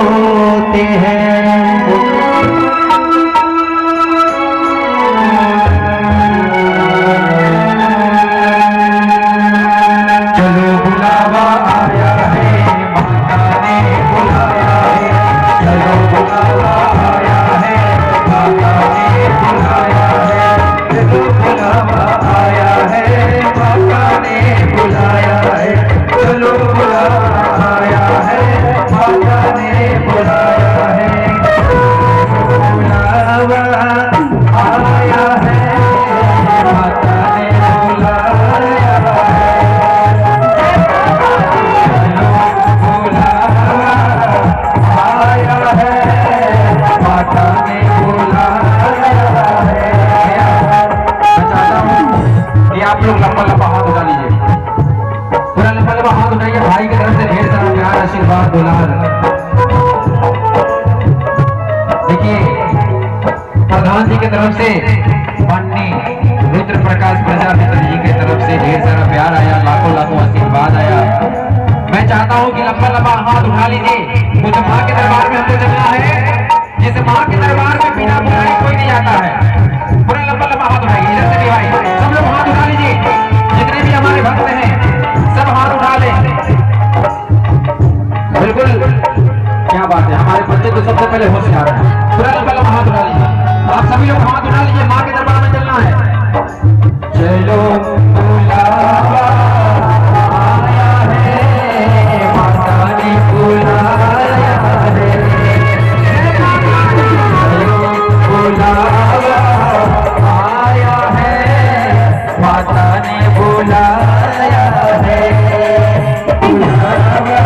होते हैं। चलो बुलावा आया है, माता ने बुलाया है। चलो बुलावा आया है, माता ने बुलाया है। चलो बुलावा आया है, माता ने बुलाया है। चलो बुलावा आया है, माता ने बुलाया है। बुलावा आया है, माता ने बुलाया है। बुलावा आया है, माता ने बुलाया है। मैं चाहता हूँ कि आप लोग लंबा लंबा हाथ उठा लीजिए, पूरा लंबा लंबा हाथ उठाइए। भाई की तरफ से ढेर सारा प्यार, आशीर्वाद, दुलार। देखिए, प्रधान जी की तरफ से माननीय रुद्र प्रकाश प्रजापति जी की तरफ से ढेर सारा प्यार आया, लाखों लाखों आशीर्वाद आया। मैं चाहता हूं कि लंबा लंबा हाथ उठा लीजिए। कुछ माँ के दरबार में हमको चलना है, जिस माँ के दरबार में बिना बुलाए कोई नहीं आता है। पूरा लंबा लंबा हाथ उठाइए, इधर से भी भाई सब लोग हाथ उठा लीजिए। जितने भी हमारे भक्त हैं सब हाथ उठा लें। बिल्कुल, क्या बात है, हमारे बच्चे तो सबसे पहले होशियार हैं। पूरा लंबा लंबा हाथ उठा लीजिए, आप सभी लोग हाथ उठा लीजिए। माँ के दरबार में चलना है। चलो बुलावा आया है, माता ने बुलाया है। चलो बुलावा आया है, माता ने बुलाया है। बुलावा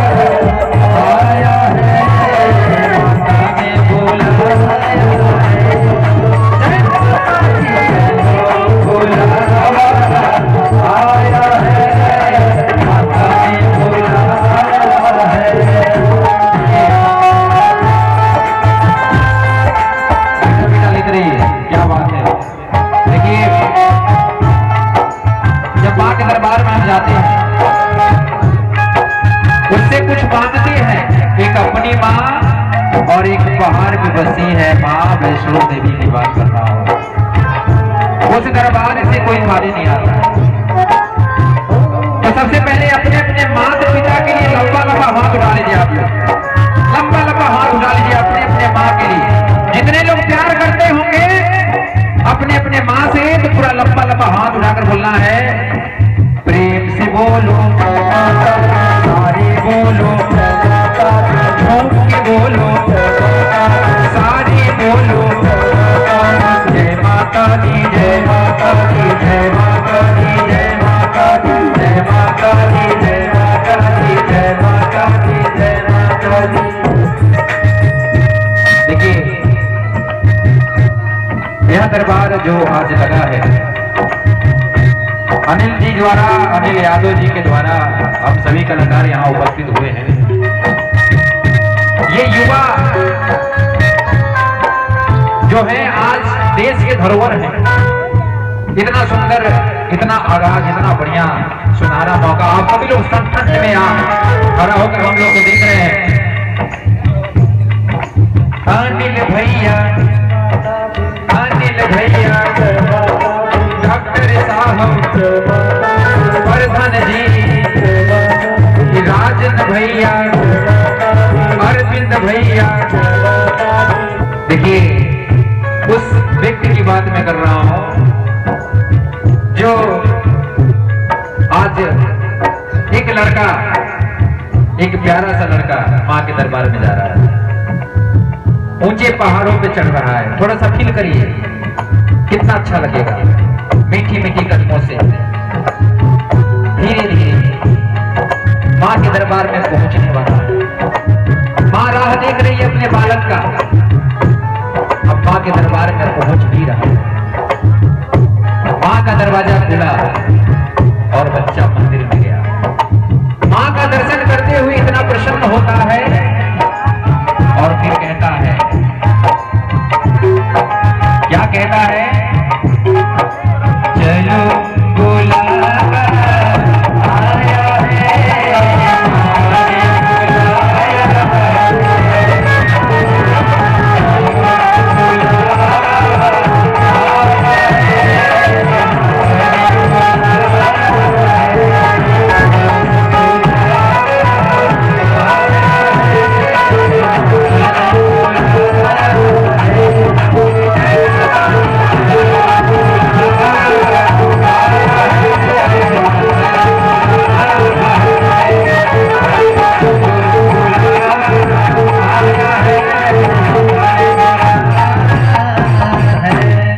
आया है, माता ने बुलाया है। बुलावा आया है, माता ने बुलाया है। क्या बात है। देखिए, जब माँ के दरबार में हम जाते हैं, उससे कुछ मांगते हैं। एक अपनी माँ और एक पहाड़ में बसी है माँ वैष्णो देवी की बात कर रहा हूँ। उस दरबार से कोई खाली नहीं आता। तो सबसे पहले अपने अपने माता पिता के लिए लंबा लंबा हाथ उठा लीजिए। आप लोग लंबा लंबा हाथ उठा लीजिए अपने अपने माँ के लिए। जितने लोग प्यार करते होंगे अपने अपने माँ से, तो पूरा लंबा लंबा हाथ उठाकर बोलना है, प्रेम से बोलो सारे बोलो, झूम के बोलो सारे बोलो, जय माता दी, जय माता दी, जय माता दी, जय माता दी, जय माता दी, जय माता दी, जय माता दी, जय माता दी। देखिए, यह दरबार जो आज लगा है, अनिल जी द्वारा, अनिल यादव जी के द्वारा हम सभी कलाकार यहाँ उपस्थित हुए हैं। ये युवा जो है आज देश के धरोहर है। इतना सुंदर, इतना आगाज, इतना बढ़िया सुनहरा मौका आप सभी लोग संकट में यहाँ खड़ा होकर हम लोग को देख रहे हैं। अनिल भैया, अनिल भैया, डॉक्टर साहब, प्रधान जी, राजन भैया, अरविंद भैया। देखिए, उस व्यक्ति की बात मैं कर रहा हूं जो आज एक लड़का, एक प्यारा सा लड़का माँ के दरबार में जा रहा है, ऊंचे पहाड़ों पे चढ़ रहा है। थोड़ा सा फील करिए, कितना अच्छा लगेगा। मीठी मीठी कदमों से धीरे धीरे माँ के दरबार में पहुंचने वाला है। माँ राह देख रही है अपने बालक का, अब माँ के दरबार में पहुंच भी रहा है। माँ का दरवाजा खुला और बच्चा मंदिर में गया। माँ का दर्शन करते हुए इतना प्रसन्न होता है और फिर कहता है, क्या कहता है,